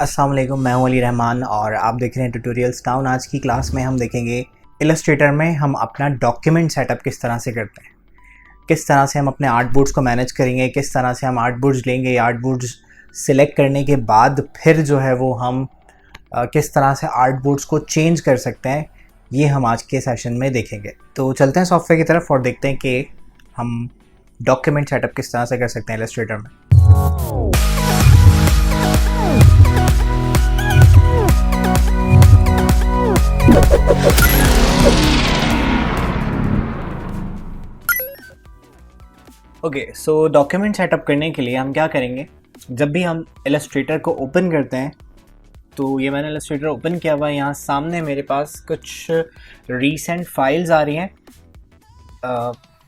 अस्सलाम वालेकुम, मैं हूं अली रहमान और आप देख रहे हैं ट्यूटोरियल्स टाउन। आज की क्लास में हम देखेंगे इलस्ट्रेटर में हम अपना डॉक्यूमेंट सेटअप किस तरह से करते हैं, किस तरह से हम अपने आर्ट बोर्ड्स को मैनेज करेंगे, किस तरह से हम आर्ट बोर्ड्स लेंगे। आर्ट बोर्ड्स सिलेक्ट करने के बाद फिर जो है वो हम किस तरह से आर्ट बोर्ड्स को चेंज कर सकते हैं, ये हम आज के सेशन में देखेंगे। तो चलते हैं सॉफ्टवेयर की तरफ और देखते हैं कि हम डॉक्यूमेंट सेटअप किस तरह से कर सकते हैं इलस्ट्रेटर में। ओके, सो डॉक्यूमेंट सेटअप करने के लिए हम क्या करेंगे, जब भी हम इलस्ट्रेटर को ओपन करते हैं, तो ये मैंने इलस्ट्रेटर ओपन किया हुआ है। यहाँ सामने मेरे पास कुछ रीसेंट फाइल्स आ रही हैं,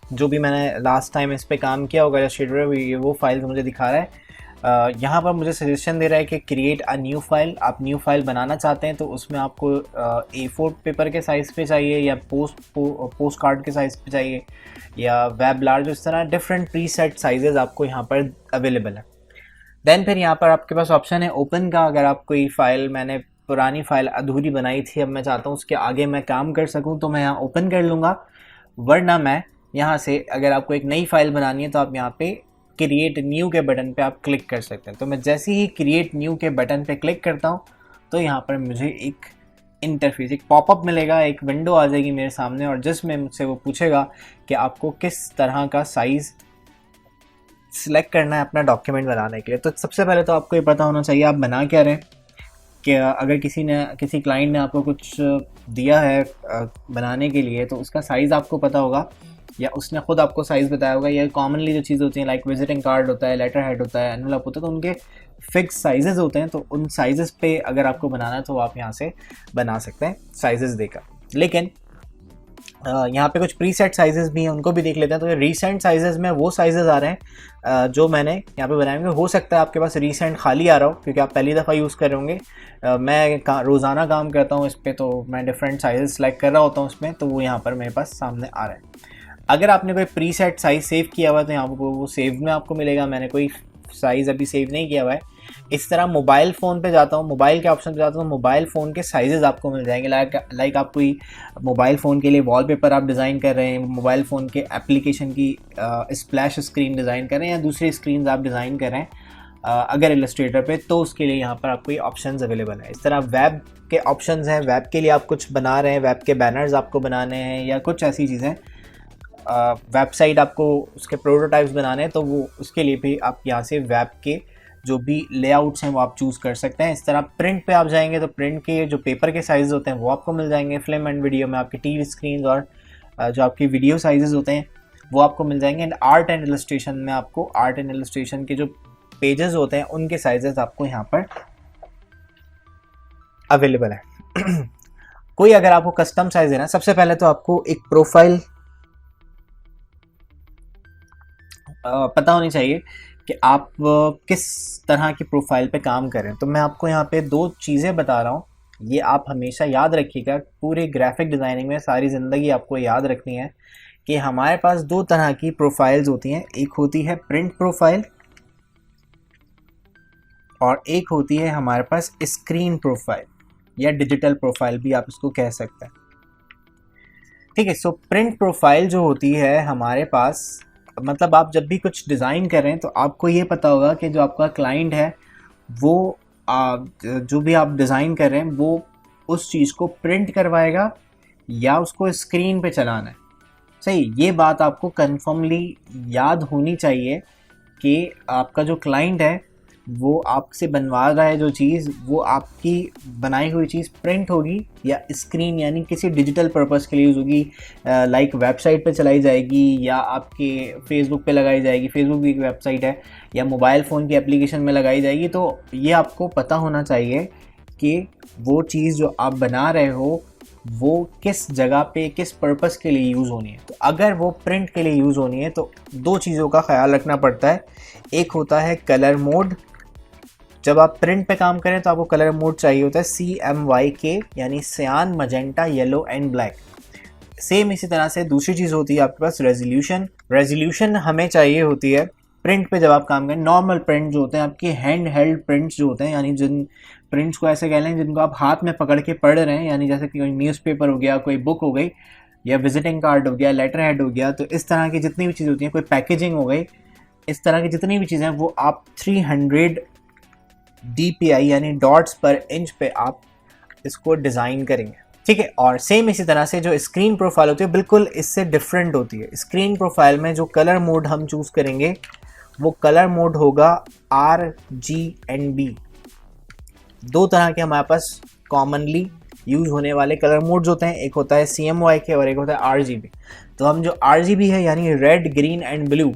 जो भी मैंने लास्ट टाइम इस पे काम किया होगा इलस्ट्रेटर, ये वो फाइल्स मुझे दिखा रहा है। यहाँ पर मुझे सजेशन दे रहा है कि क्रिएट अ न्यू फाइल। आप न्यू फाइल बनाना चाहते हैं तो उसमें आपको A4 पेपर के साइज़ पे चाहिए या पोस्ट कार्ड के साइज़ पे चाहिए या वेब लार्ज, इस तरह डिफरेंट प्रीसेट साइजेस आपको यहाँ पर अवेलेबल है। देन फिर यहाँ पर आपके पास ऑप्शन है ओपन का। अगर आप कोई फ़ाइल, मैंने पुरानी फ़ाइल अधूरी बनाई थी, अब मैं चाहता हूँ उसके आगे मैं काम कर सकूँ, तो मैं यहाँ ओपन कर लूँगा। वरना मैं यहाँ से, अगर आपको एक नई फ़ाइल बनानी है तो आप यहाँ पे क्रिएट न्यू के बटन पे आप क्लिक कर सकते हैं। तो मैं जैसे ही क्रिएट न्यू के बटन पे क्लिक करता हूँ तो यहाँ पर मुझे एक इंटरफेस, एक पॉपअप मिलेगा, एक विंडो आ जाएगी मेरे सामने, और जिसमें मुझसे वो पूछेगा कि आपको किस तरह का साइज़ सिलेक्ट करना है अपना डॉक्यूमेंट बनाने के लिए। तो सबसे पहले तो आपको ये पता होना चाहिए आप बना क्या रहे हैं। कि अगर किसी क्लाइंट ने आपको कुछ दिया है बनाने के लिए, तो उसका साइज़ आपको पता होगा या उसने ख़ुद आपको साइज़ बताया होगा। या कॉमनली जो चीज़ होती हैं, लाइक विजिटिंग कार्ड होता है, लेटर हेड होता है, एनवलप होता है, तो उनके फिक्स साइजेस होते हैं। तो उन साइजेस पे अगर आपको बनाना है तो आप यहाँ से बना सकते हैं साइजेस देकर। लेकिन यहाँ पे कुछ प्रीसेट साइजेस भी हैं, उनको भी देख लेते हैं। तो ये रीसेंट साइजेस में वो साइजेस आ रहे हैं जो मैंने यहाँ पे बनाए होंगे। हो सकता है आपके पास रीसेंट खाली आ रहा हो क्योंकि आप पहली दफ़ा यूज़ कर रहे होंगे। मैं रोज़ाना काम करता हूँ इस पर, तो मैं डिफरेंट साइजेस सेलेक्ट कर रहा होता हूँ इसमें, तो वो यहाँ पर मेरे पास सामने आ रहा है। अगर आपने कोई प्रीसेट साइज़ सेव किया हुआ है तो यहाँ पर वो सेव में आपको मिलेगा। मैंने कोई साइज़ अभी सेव नहीं किया हुआ है। इस तरह मोबाइल फ़ोन पे जाता हूँ, मोबाइल के ऑप्शन पे जाता हूँ, मोबाइल फ़ोन के साइजेस आपको मिल जाएंगे। लाइक आप कोई मोबाइल फ़ोन के लिए वॉलपेपर आप डिज़ाइन कर रहे हैं, मोबाइल फ़ोन के एप्लीकेशन की स्प्लैश स्क्रीन डिज़ाइन कर रहे हैं या दूसरी स्क्रीन आप डिज़ाइन कर रहे हैं अगर इलस्ट्रेटर पे, तो उसके लिए यहाँ पर आपको ये ऑप्शंस अवेलेबल है। इस तरह वेब के ऑप्शंस हैं, वेब के लिए आप कुछ बना रहे हैं, वेब के बैनर्स आपको बनाने हैं या कुछ ऐसी चीज़ें, वेबसाइट आपको उसके प्रोटोटाइप्स बनाने हैं, तो वो उसके लिए भी आप यहाँ से वेब के जो भी लेआउट्स हैं वो आप चूज़ कर सकते हैं। इस तरह प्रिंट पे आप जाएंगे तो प्रिंट के जो पेपर के साइज़ होते हैं वो आपको मिल जाएंगे। फिल्म एंड वीडियो में आपके टीवी स्क्रीन और जो आपकी वीडियो साइजेस होते हैं वो आपको मिल जाएंगे। एंड आर्ट एंड इलस्ट्रेशन में आपको आर्ट एंड इलस्ट्रेशन के जो पेजेस होते हैं उनके साइजेस आपको यहाँ पर अवेलेबल है। कोई अगर आपको कस्टम साइज देना है, सबसे पहले तो आपको एक प्रोफाइल पता होनी चाहिए कि आप किस तरह की प्रोफाइल पे काम करें। तो मैं आपको यहाँ पे दो चीज़ें बता रहा हूँ, ये आप हमेशा याद रखिएगा। पूरे ग्राफिक डिज़ाइनिंग में सारी ज़िंदगी आपको याद रखनी है कि हमारे पास दो तरह की प्रोफाइल्स होती हैं। एक होती है प्रिंट प्रोफाइल और एक होती है हमारे पास स्क्रीन प्रोफाइल या डिजिटल प्रोफाइल भी आप इसको कह सकते हैं। ठीक है, सो प्रिंट प्रोफाइल जो होती है हमारे पास, मतलब आप जब भी कुछ डिज़ाइन कर रहे हैं तो आपको ये पता होगा कि जो आपका क्लाइंट है वो जो भी आप डिज़ाइन कर रहे हैं वो उस चीज़ को प्रिंट करवाएगा या उसको स्क्रीन पे चलाना है। सही, ये बात आपको कन्फर्मली याद होनी चाहिए कि आपका जो क्लाइंट है वो आपसे बनवा रहा है जो चीज़, वो आपकी बनाई हुई चीज़ प्रिंट होगी या स्क्रीन यानी किसी डिजिटल पर्पस के लिए यूज़ होगी। लाइक वेबसाइट पे चलाई जाएगी या आपके फेसबुक पे लगाई जाएगी, फेसबुक भी एक वेबसाइट है, या मोबाइल फ़ोन की एप्लीकेशन में लगाई जाएगी। तो ये आपको पता होना चाहिए कि वो चीज़ जो आप बना रहे हो वो किस जगह पे किस पर्पस के लिए यूज़ होनी है। तो अगर वो प्रिंट के लिए यूज़ होनी है तो दो चीज़ों का ख्याल रखना पड़ता है। एक होता है कलर मोड, जब आप प्रिंट पे काम करें तो आपको कलर मोड चाहिए होता है CMYK, यानी सियान, magenta, yellow and black. Same इसी तरह से दूसरी चीज़ होती है आपके पास रेजोल्यूशन। रेजोल्यूशन हमें चाहिए होती है प्रिंट पे जब आप काम करें, नॉर्मल प्रिंट जो होते हैं आपके हैंड हेल्ड प्रिंट्स जो होते हैं, यानी जिन प्रिंट्स को ऐसे कह लें जिनको आप हाथ में पकड़ के पढ़ रहे हैं, यानी जैसे कि कोई न्यूज़पेपर हो गया, कोई बुक हो गई, या विजिटिंग कार्ड हो गया, लेटर हेड हो गया, तो इस तरह की जितनी भी चीज़ें होती हैं, कोई पैकेजिंग हो गई, इस तरह की जितनी भी चीज़ें हैं वो आप 300 DPI यानी डॉट्स पर इंच पे आप इसको डिज़ाइन करेंगे, ठीक है। और सेम इसी तरह से जो स्क्रीन प्रोफाइल होती है बिल्कुल इससे डिफरेंट होती है। स्क्रीन प्रोफाइल में जो कलर मोड हम चूज़ करेंगे वो कलर मोड होगा RGB। दो तरह के हमारे पास कॉमनली यूज होने वाले कलर मोड्स होते हैं, एक होता है CMYK और एक होता है RGB। तो हम जो RGB है यानी रेड, ग्रीन एंड ब्लू,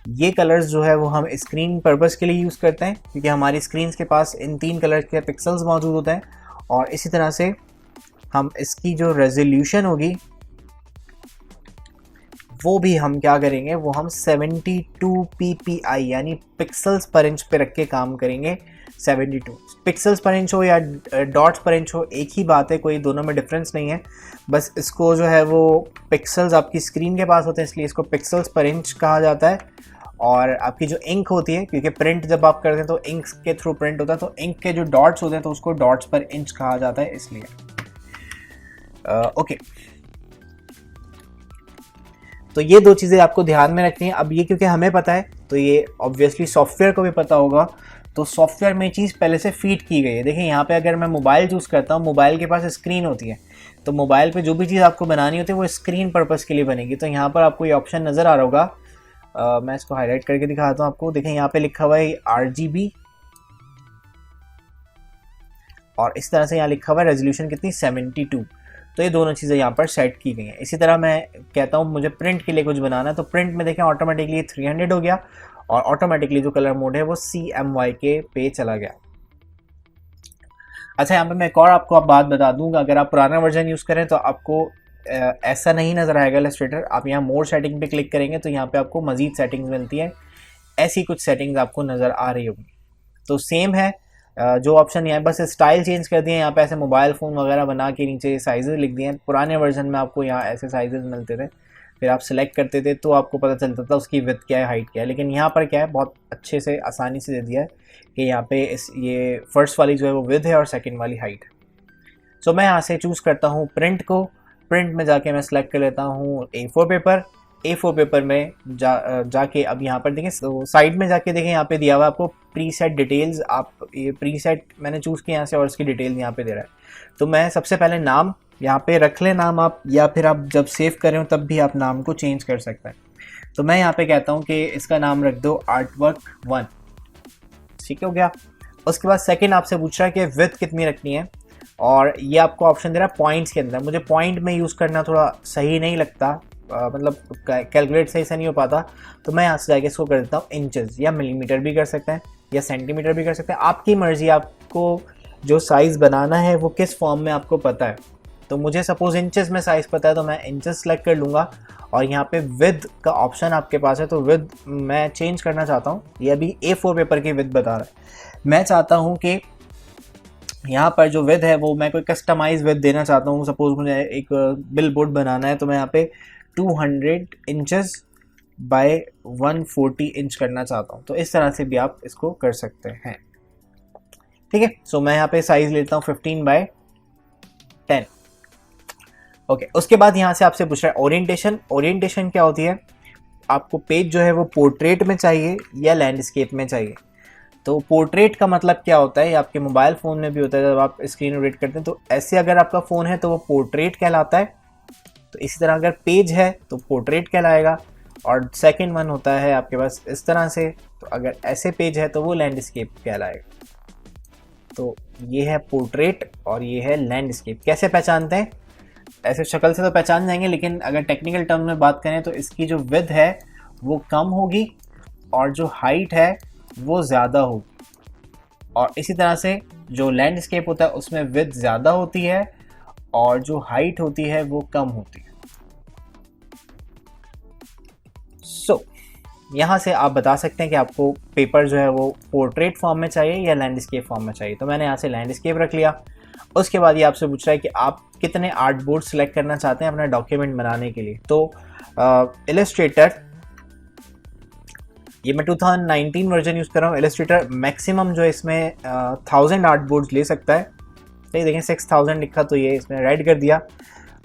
ये कलर्स जो है वो हम स्क्रीन पर्पस के लिए यूज़ करते हैं, क्योंकि हमारी स्क्रीन के पास इन 3 कलर के पिक्सल्स मौजूद होते हैं। और इसी तरह से हम इसकी जो रेजोल्यूशन होगी वो भी हम क्या करेंगे, वो हम 72 PPI यानी पिक्सल्स पर इंच पे रख के काम करेंगे। 72 पिक्सल्स पर इंच हो या डॉट्स पर इंच हो, एक ही बात है, कोई दोनों में डिफरेंस नहीं है। बस इसको जो है वो पिक्सल्स आपकी स्क्रीन के पास होते हैं, इसलिए इसको पिक्सल्स पर इंच कहा जाता है। और आपकी जो इंक होती है, क्योंकि प्रिंट जब आप करते हैं तो इंक के थ्रू प्रिंट होता है, तो इंक के जो डॉट्स होते हैं तो उसको डॉट्स पर इंच कहा जाता है, इसलिए ओके। तो ये दो चीज़ें आपको ध्यान में रखनी है। अब ये क्योंकि हमें पता है तो ये ऑब्वियसली सॉफ्टवेयर को भी पता होगा, तो सॉफ्टवेयर में चीज़ पहले से फीड की गई है। देखिए यहाँ पे अगर मैं मोबाइल चूज़ करता हूँ, मोबाइल के पास स्क्रीन होती है, तो मोबाइल पे जो भी चीज़ आपको बनानी होती है वो स्क्रीन पर्पस के लिए बनेगी। तो यहाँ पर आपको ये ऑप्शन नज़र आ रहा होगा, मैं इसको हाईलाइट करके दिखाता हूँ आपको। देखें यहाँ पे लिखा हुआ है RGB और इस तरह से यहाँ लिखा हुआ है रेजोल्यूशन कितनी 72। तो ये दोनों चीज़ें यहाँ पर सेट की गई हैं। इसी तरह मैं कहता हूँ मुझे प्रिंट के लिए कुछ बनाना है, तो प्रिंट में देखें ऑटोमेटिकली 300 हो गया और ऑटोमेटिकली जो कलर मोड है वो CMYK पे चला गया। अच्छा, यहाँ पे मैं एक और आपको बात बता दूंगा, अगर आप पुराना वर्जन यूज़ करें तो आपको ऐसा नहीं नज़र आएगा इलस्ट्रेटर। आप यहाँ मोर सेटिंग पे क्लिक करेंगे तो यहाँ पे आपको मज़ीद सेटिंग्स मिलती है, ऐसी कुछ सेटिंग्स आपको नज़र आ रही होगी। तो सेम है, जो ऑप्शन यहाँ बस स्टाइल चेंज कर दिए, यहाँ पे ऐसे मोबाइल फ़ोन वगैरह बना के नीचे साइजेस लिख दिए हैं। पुराने वर्जन में आपको यहाँ ऐसे साइजेस मिलते थे, फिर आप सिलेक्ट करते थे तो आपको पता चलता था उसकी विड्थ क्या है, हाइट क्या है। लेकिन यहाँ पर क्या है, बहुत अच्छे से आसानी से दे दिया है कि यहाँ पे ये फर्स्ट वाली जो है वो विड्थ है और सेकंड वाली हाइट। सो मैं यहाँ से चूज़ करता हूँ प्रिंट को। प्रिंट में जाके मैं सेलेक्ट कर लेता हूँ A4 पेपर। A4 पेपर में जाके अब यहाँ पर देखें, तो साइड में जाके देखें, यहाँ पे दिया हुआ है आपको प्रीसेट डिटेल्स। आप ये प्रीसेट मैंने चूज़ किया यहाँ से और इसकी डिटेल यहाँ पे दे रहा है। तो मैं सबसे पहले नाम यहाँ पे रख लें नाम आप, या फिर आप जब सेव करें तब भी आप नाम को चेंज कर सकते हैं। तो मैं यहाँ पे कहता हूँ कि इसका नाम रख दो आर्टवर्क 1, ठीक हो गया। उसके बाद सेकंड आपसे पूछ रहा है कि विड्थ कितनी रखनी है, और ये आपको ऑप्शन दे रहा है पॉइंट्स के अंदर। मुझे पॉइंट में यूज़ करना थोड़ा सही नहीं लगता, मतलब कैलकुलेट सही से नहीं हो पाता, तो मैं यहाँ से जाके इसको कर देता हूँ इंचेस, या मिलीमीटर भी कर सकते हैं या सेंटीमीटर भी कर सकते हैं, आपकी मर्ज़ी। आपको जो साइज़ बनाना है वो किस फॉर्म में आपको पता है। तो मुझे सपोज़ इंचेस में साइज़ पता है तो मैं इंचेस सेलेक्ट कर लूँगा, और यहाँ पे विड्थ का ऑप्शन आपके पास है, तो विड्थ मैं चेंज करना चाहता हूँ। ये अभी A4 पेपर की विड्थ बता रहा है, मैं चाहता हूँ कि यहाँ पर जो विड्थ है वो मैं कोई कस्टमाइज विड्थ देना चाहता हूँ। सपोज़ मुझे एक बिल बोर्ड बनाना है, तो मैं यहाँ पे 200 इंचेस बाय 140 इंच करना चाहता हूँ। तो इस तरह से भी आप इसको कर सकते हैं, ठीक है। सो मैं यहाँ पे साइज़ लेता हूँ 15:10। ओके, उसके बाद यहाँ से आपसे पूछ रहा है ओरिएंटेशन। ओरिएंटेशन क्या होती है, आपको पेज जो है वो पोर्ट्रेट में चाहिए या लैंडस्केप में चाहिए। तो पोर्ट्रेट का मतलब क्या होता है, आपके मोबाइल फ़ोन में भी होता है, जब आप स्क्रीन रोटेट करते हैं तो ऐसे अगर आपका फ़ोन है तो वो पोर्ट्रेट कहलाता है। तो इसी तरह अगर पेज है तो पोर्ट्रेट कहलाएगा, और सेकंड वन होता है आपके पास इस तरह से, तो अगर ऐसे पेज है तो वो लैंडस्केप कहलाएगा। तो ये है पोर्ट्रेट और ये है लैंडस्केप। कैसे पहचानते हैं, ऐसे शक्ल से तो पहचान जाएंगे, लेकिन अगर टेक्निकल टर्म में बात करें तो इसकी जो विड्थ है वो कम होगी और जो हाइट है वो ज़्यादा होगी। और इसी तरह से जो लैंडस्केप होता है उसमें विड्थ ज़्यादा होती है और जो हाइट होती है वो कम होती है। सो यहाँ से आप बता सकते हैं कि आपको पेपर जो है वो पोर्ट्रेट फॉर्म में चाहिए या लैंडस्केप फॉर्म में चाहिए। तो मैंने यहाँ से लैंडस्केप रख लिया। उसके बाद ये आपसे पूछ रहा है कि आप कितने आर्ट बोर्ड सेलेक्ट करना चाहते हैं अपना डॉक्यूमेंट बनाने के लिए। तो इलस्ट्रेटर ये मैं 2019 वर्जन यूज़ कर रहा हूँ। इलस्ट्रेटर मैक्सिमम जो है इसमें 1000 आर्टबोर्ड्स ले सकता है। सही देखें 6000 लिखा तो ये इसमें रेड कर दिया।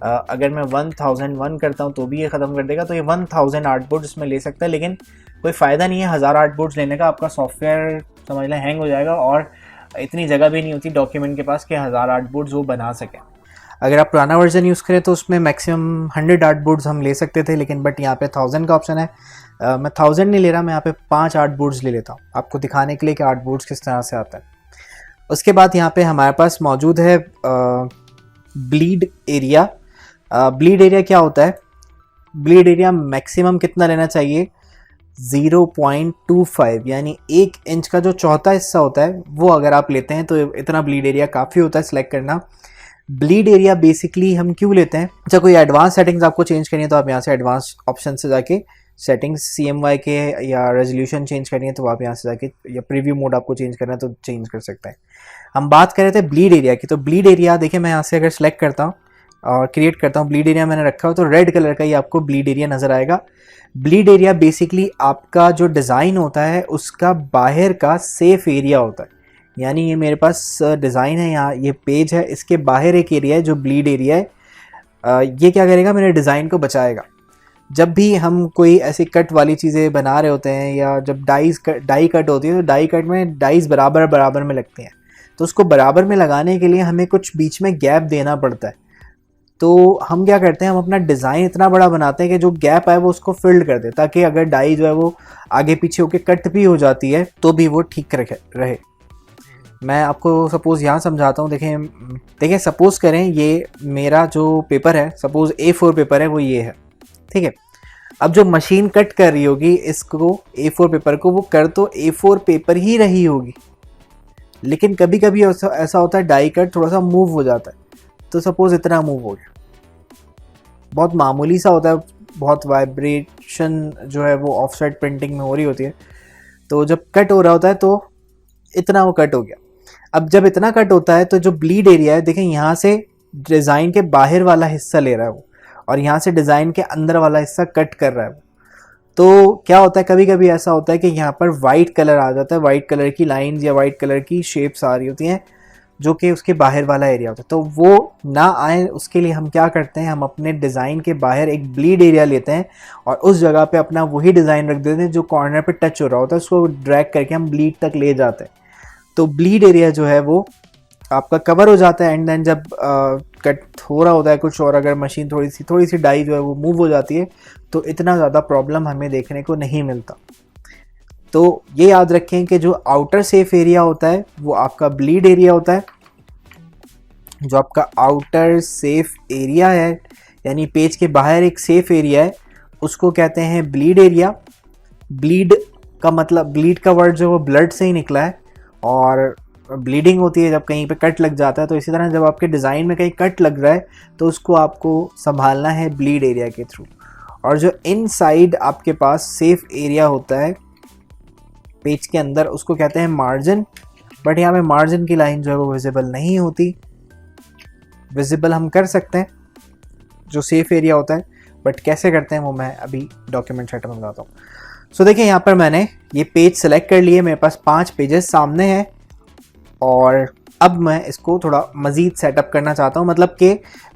अगर मैं 1001 करता हूँ तो भी ये ख़त्म कर देगा। तो ये 1000 आर्टबोर्ड इसमें ले सकता है, लेकिन कोई फ़ायदा नहीं है 1000 आर्टबोर्ड्स लेने का। आपका सॉफ्टवेयर समझ लें हैंग हो जाएगा और इतनी जगह भी नहीं होती डॉक्यूमेंट के पास कि 1000 आर्टबोर्ड्स वो बना सकें। अगर आप पुराना वर्जन यूज़ करें तो उसमें मैक्सिमम 100 आर्टबोर्ड्स हम ले सकते थे, लेकिन बट यहाँ पे 1000 का ऑप्शन है। मैं 1000 नहीं ले रहा, मैं यहाँ पे 5 आर्टबोर्ड्स ले लेता हूँ आपको दिखाने के लिए कि आर्टबोर्ड्स किस तरह से आता है। उसके बाद यहाँ पे हमारे पास मौजूद है ब्लीड एरिया। ब्लीड एरिया क्या होता है? ब्लीड एरिया मैक्सिमम कितना लेना चाहिए? 0.25 यानी 1 इंच का जो चौथा हिस्सा होता है वो अगर आप लेते हैं तो इतना ब्लीड एरिया काफ़ी होता है सिलेक्ट करना। ब्लीड एरिया बेसिकली हम क्यों लेते हैं? जब कोई एडवांस सेटिंग्स आपको चेंज करनी है तो आप यहाँ से एडवांस ऑप्शन से जाके सेटिंग्स CMY के या रेजोल्यूशन चेंज करनी है तो आप यहाँ से जाके, या प्रीव्यू मोड आपको चेंज करना है तो चेंज कर सकते हैं। हम बात कर रहे थे ब्लीड एरिया की, तो ब्लीड एरिया देखिए मैं यहाँ से अगर सेलेक्ट करता हूँ और क्रिएट करता हूँ, ब्लीड एरिया मैंने रखा हो तो रेड कलर का ही आपको ब्लीड एरिया नज़र आएगा। ब्लीड एरिया बेसिकली आपका जो डिज़ाइन होता है उसका बाहर का सेफ एरिया होता है। यानी ये मेरे पास डिज़ाइन है, यहाँ ये पेज है, इसके बाहर एक एरिया है जो ब्लीड एरिया है। ये क्या करेगा? मेरे डिज़ाइन को बचाएगा। जब भी हम कोई ऐसी कट वाली चीज़ें बना रहे होते हैं या जब डाई कट होती है तो डाई कट में डाइज बराबर बराबर में लगती हैं, तो उसको बराबर में लगाने के लिए हमें कुछ बीच में गैप देना पड़ता है। तो हम क्या करते हैं, हम अपना डिज़ाइन इतना बड़ा बनाते हैं कि जो गैप है वो उसको फिल्ड कर दे, ताकि अगर डाई जो है वो आगे पीछे होकर कट भी हो जाती है तो भी वो ठीक रहे। मैं आपको सपोज़ यहाँ समझाता हूँ। देखें सपोज़ करें ये मेरा जो पेपर है, सपोज़ A4 पेपर है, वो ये है, ठीक है। अब जो मशीन कट कर रही होगी इसको A4 पेपर को, वो कर तो A4 पेपर ही रही होगी, लेकिन कभी कभी ऐसा होता है डाई कट थोड़ा सा मूव हो जाता है। तो सपोज़ इतना मूव हो गया, बहुत मामूली सा होता है, बहुत वाइब्रेशन जो है वो ऑफसेट प्रिंटिंग में हो रही होती है। तो जब कट हो रहा होता है तो इतना वो कट हो गया। अब जब इतना कट होता है तो जो ब्लीड एरिया है, देखें यहाँ से डिज़ाइन के बाहर वाला हिस्सा ले रहा है वो, और यहाँ से डिज़ाइन के अंदर वाला हिस्सा कट कर रहा है वो। तो क्या होता है, कभी कभी ऐसा होता है कि यहाँ पर वाइट कलर आ जाता है, वाइट कलर की लाइंस या वाइट कलर की शेप्स आ रही होती हैं जो कि उसके बाहर वाला एरिया होता है। तो वो ना आए उसके लिए हम क्या करते हैं, हम अपने डिज़ाइन के बाहर एक ब्लीड एरिया लेते हैं और उस जगह पे अपना वही डिज़ाइन रख देते हैं जो कॉर्नर पे टच हो रहा होता है, उसको ड्रैग करके हम ब्लीड तक ले जाते हैं। तो ब्लीड एरिया जो है वो आपका कवर हो जाता है। एंड देन जब कट हो रहा होता है कुछ और अगर मशीन थोड़ी सी डाई जो है वो मूव हो जाती है तो इतना ज़्यादा प्रॉब्लम हमें देखने को नहीं मिलता। तो ये याद रखें कि जो आउटर सेफ एरिया होता है वो आपका ब्लीड एरिया होता है। जो आपका आउटर सेफ एरिया है यानी पेज के बाहर एक सेफ एरिया है, उसको कहते हैं ब्लीड एरिया। ब्लीड का मतलब, ब्लीड का वर्ड जो वो ब्लड से ही निकला है और ब्लीडिंग होती है जब कहीं पे कट लग जाता है। तो इसी तरह जब आपके डिज़ाइन में कहीं कट लग रहा है तो उसको आपको संभालना है ब्लीड एरिया के थ्रू। और जो इनसाइड आपके पास सेफ एरिया होता है पेज के अंदर, उसको कहते हैं मार्जिन। बट यहाँ पे मार्जिन की लाइन जो है वो विजिबल नहीं होती। विजिबल हम कर सकते हैं जो सेफ एरिया होता है, बट कैसे करते हैं वो मैं अभी डॉक्यूमेंट सेटअप में बताता हूँ। सो देखिए यहाँ पर मैंने ये पेज सेलेक्ट कर लिए, मेरे पास 5 पेजेस सामने हैं और अब मैं इसको थोड़ा मज़ीद सेटअप करना चाहता हूँ। मतलब कि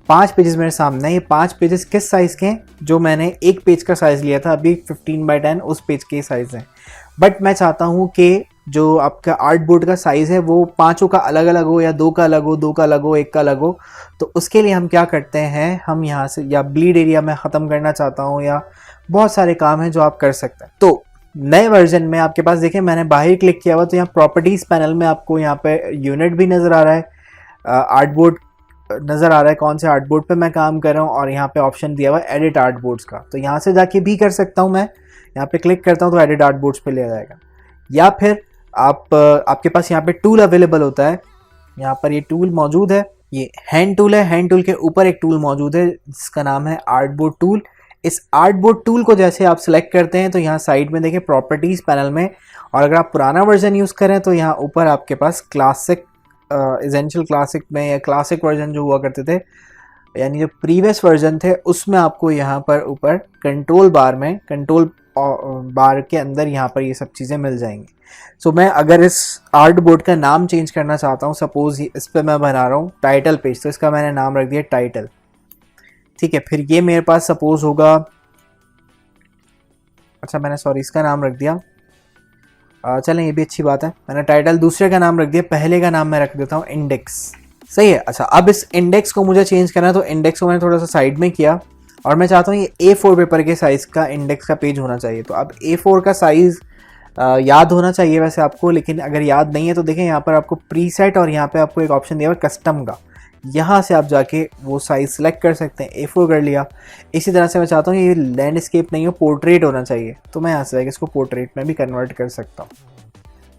5 पेजेस मेरे सामने हैं। ये 5 पेजेस किस साइज़ के हैं? जो मैंने एक पेज का साइज़ लिया था अभी 15x10 उस पेज के साइज़ हैं। बट मैं चाहता हूँ कि जो आपका आर्टबोर्ड का साइज़ है वो 5 का अलग अलग हो, या 2 का अलग हो, 2 का अलग हो, 1 का अलग हो। तो उसके लिए हम क्या करते हैं, हम यहाँ से, या ब्लीड एरिया में ख़त्म करना चाहता हूँ, या बहुत सारे काम हैं जो आप कर सकते हैं। तो नए वर्जन में आपके पास देखिए मैंने बाहर क्लिक किया हुआ तो यहाँ प्रॉपर्टीज़ पैनल में आपको यहाँ पे यूनिट भी नज़र आ रहा है, आर्टबोर्ड नज़र आ रहा है, कौन से आर्टबोर्ड पे मैं काम कर रहा हूँ, और यहाँ पे ऑप्शन दिया हुआ है एडिट आर्टबोर्ड्स का। तो यहाँ से जाके भी कर सकता हूँ, मैं यहाँ पे क्लिक करता हूँ तो एडिट आर्टबोर्ड्स पे ले जाएगा। या फिर आपके पास यहाँ पे टूल अवेलेबल होता है, यहाँ पर ये टूल मौजूद है, ये हैंड टूल है। हैंड टूल के ऊपर एक टूल मौजूद है जिसका नाम है आर्टबोर्ड टूल। इस आर्टबोर्ड टूल को जैसे आप सिलेक्ट करते हैं तो यहाँ साइड में देखिए प्रॉपर्टीज़ पैनल में, और अगर आप पुराना वर्जन यूज़ करें तो यहाँ ऊपर आपके पास क्लासिक, एसेंशियल क्लासिक में, या क्लासिक वर्जन जो हुआ करते थे यानी जो प्रीवियस वर्जन थे उसमें आपको यहाँ पर ऊपर कंट्रोल बार में, कंट्रोल बार के अंदर यहाँ पर ये सब चीज़ें मिल जाएंगी। सो मैं अगर इस आर्ट बोर्ड का नाम चेंज करना चाहता हूँ, सपोज इस पर मैं बना रहा हूँ टाइटल पेज, तो इसका मैंने नाम रख दिया टाइटल। ठीक है, फिर ये मेरे पास सपोज होगा, अच्छा मैंने सॉरी इसका नाम रख दिया, चलें ये भी अच्छी बात है, मैंने टाइटल दूसरे का नाम रख दिया, पहले का नाम मैं रख देता हूँ इंडेक्स। सही है। अच्छा अब इस इंडेक्स को मुझे चेंज करना है, तो इंडेक्स को मैंने थोड़ा सा साइड में किया और मैं चाहता हूँ ये A4 पेपर के साइज़ का इंडेक्स का पेज होना चाहिए। तो अब A4 का साइज़ याद होना चाहिए वैसे आपको, लेकिन अगर याद नहीं है तो देखें यहाँ पर आपको प्रीसेट और यहाँ पे आपको एक ऑप्शन दिया हुआ कस्टम का, यहाँ से आप जाके वो साइज़ सेलेक्ट कर सकते हैं। A4 कर लिया। इसी तरह से मैं चाहता हूँ ये लैंडस्केप नहीं हो, पोर्ट्रेट होना चाहिए, तो मैं यहाँ से जाके इसको पोर्ट्रेट में भी कन्वर्ट कर सकता हूँ।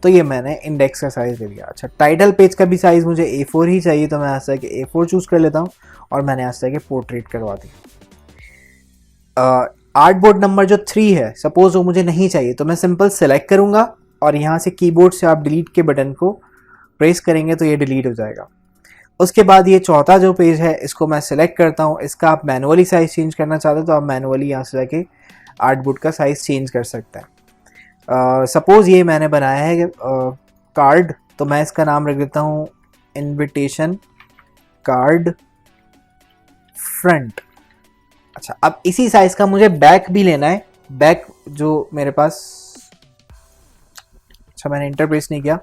तो ये मैंने इंडेक्स का साइज़ दे दिया। अच्छा टाइटल पेज का भी साइज़ मुझे A4 ही चाहिए, तो मैं यहाँ से जाके A4 चूज़ कर लेता हूँ और मैंने यहाँ से जाके पोर्ट्रेट करवा दी। आर्ट बोर्ड नंबर जो 3 है, सपोज वो मुझे नहीं चाहिए, तो मैं सिंपल सेलेक्ट करूँगा और यहाँ से कीबोर्ड से आप डिलीट के बटन को प्रेस करेंगे तो ये डिलीट हो जाएगा। उसके बाद ये चौथा जो पेज है इसको मैं सेलेक्ट करता हूँ, इसका आप मैनुअली साइज़ चेंज करना चाहते हो तो आप मैनुअली यहाँ से जाके आर्ट बोर्ड का साइज़ चेंज कर सकते हैं। सपोज़ ये मैंने बनाया है कार्ड, तो मैं इसका नाम रख देता हूँ इनविटेशन कार्ड फ्रंट। अच्छा अब इसी साइज़ का मुझे बैक भी लेना है, बैक जो मेरे पास, अच्छा मैंने इंटर प्रेस नहीं किया,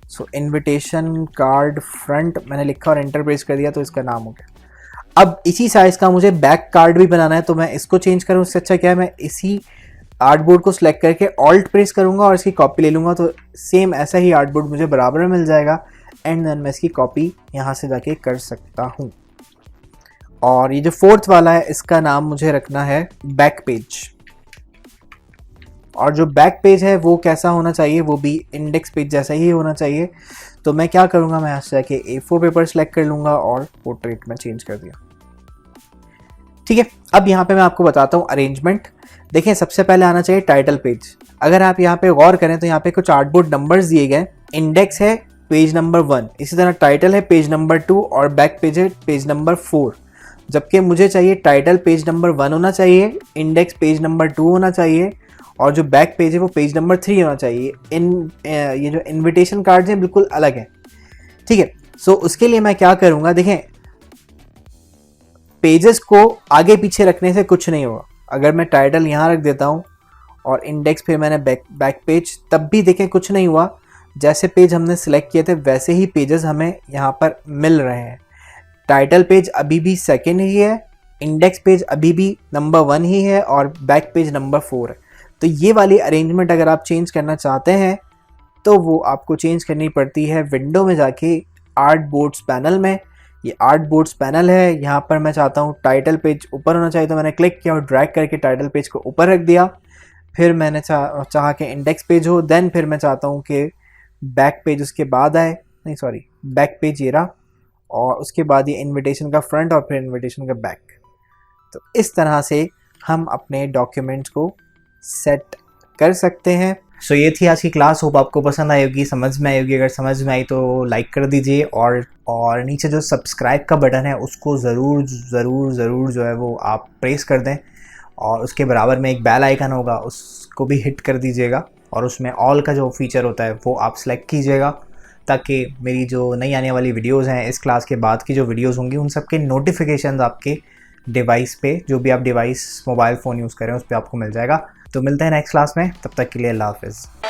सो इनविटेशन कार्ड फ्रंट मैंने लिखा और एंटर प्रेस कर दिया तो इसका नाम हो गया। अब इसी साइज़ का मुझे बैक कार्ड भी बनाना है, तो मैं इसको चेंज करूँ, उससे अच्छा क्या है मैं इसी आर्ट बोर्ड को सिलेक्ट करके ऑल्ट प्रेस करूँगा और इसकी कॉपी ले लूँगा, तो सेम ऐसा ही आर्ट बोर्ड मुझे बराबर में मिल जाएगा एंड देन मैं इसकी कॉपी यहाँ से जाके कर सकता हूँ। और ये जो फोर्थ वाला है इसका नाम मुझे रखना है बैक पेज, और जो बैक पेज है वो कैसा होना चाहिए, वो भी इंडेक्स पेज जैसा ही होना चाहिए। तो मैं क्या करूँगा, मैं यहाँ से जाके A4 पेपर सेलेक्ट कर लूँगा और पोर्ट्रेट में चेंज कर दिया। ठीक है, अब यहाँ पे मैं आपको बताता हूँ अरेंजमेंट। देखें सबसे पहले आना चाहिए टाइटल पेज। अगर आप यहाँ पे गौर करें तो यहाँ पे कुछ आर्टबोर्ड नंबर्स दिए गए, इंडेक्स है पेज नंबर 1, इसी तरह टाइटल है पेज नंबर 2 और बैक पेज है पेज नंबर 4। जबकि मुझे चाहिए टाइटल पेज नंबर 1 होना चाहिए, इंडेक्स पेज नंबर 2 होना चाहिए और जो बैक पेज है वो पेज नंबर 3 होना चाहिए। ये जो इनविटेशन कार्ड्स हैं बिल्कुल अलग है। ठीक है, सो उसके लिए मैं क्या करूँगा, देखें पेजेस को आगे पीछे रखने से कुछ नहीं होगा। अगर मैं टाइटल यहाँ रख देता हूँ और इंडेक्स पे मैंने बैक पेज, तब भी देखें कुछ नहीं हुआ, जैसे पेज हमने सिलेक्ट किए थे वैसे ही पेजेस हमें यहाँ पर मिल रहे हैं। टाइटल पेज अभी भी सेकंड ही है, इंडेक्स पेज अभी भी नंबर 1 ही है और बैक पेज नंबर 4 है। तो ये वाली अरेंजमेंट अगर आप चेंज करना चाहते हैं तो वो आपको चेंज करनी पड़ती है विंडो में जाके आर्ट बोर्ड्स पैनल में। ये आर्ट बोर्ड्स पैनल है, यहाँ पर मैं चाहता हूँ टाइटल पेज ऊपर होना चाहिए, तो मैंने क्लिक किया और ड्रैग करके टाइटल पेज को ऊपर रख दिया। फिर मैंने चाहा कि इंडेक्स पेज हो, देन फिर मैं चाहता हूँ कि बैक पेज उसके बाद आए, नहीं सॉरी बैक पेज ये रहा, और उसके बाद ये इनविटेशन का फ्रंट और फिर इनविटेशन का बैक। तो इस तरह से हम अपने डॉक्यूमेंट्स को सेट कर सकते हैं। सो ये थी आज की क्लास, होप आपको पसंद आई होगी, समझ में आई होगी। अगर समझ में आई तो लाइक कर दीजिए और नीचे जो सब्सक्राइब का बटन है उसको ज़रूर ज़रूर ज़रूर जो है वो आप प्रेस कर दें, और उसके बराबर में एक बेल आइकन होगा उसको भी हिट कर दीजिएगा, और उसमें ऑल का जो फीचर होता है वो आप सेलेक्ट कीजिएगा, ताकि मेरी जो नई आने वाली वीडियोस हैं, इस क्लास के बाद की जो वीडियोस होंगी, उन सब के नोटिफिकेशंस आपके डिवाइस पे, जो भी आप डिवाइस मोबाइल फ़ोन यूज़ करें उस पर आपको मिल जाएगा। तो मिलते हैं नेक्स्ट क्लास में, तब तक के लिए अल्लाह हाफ़िज़।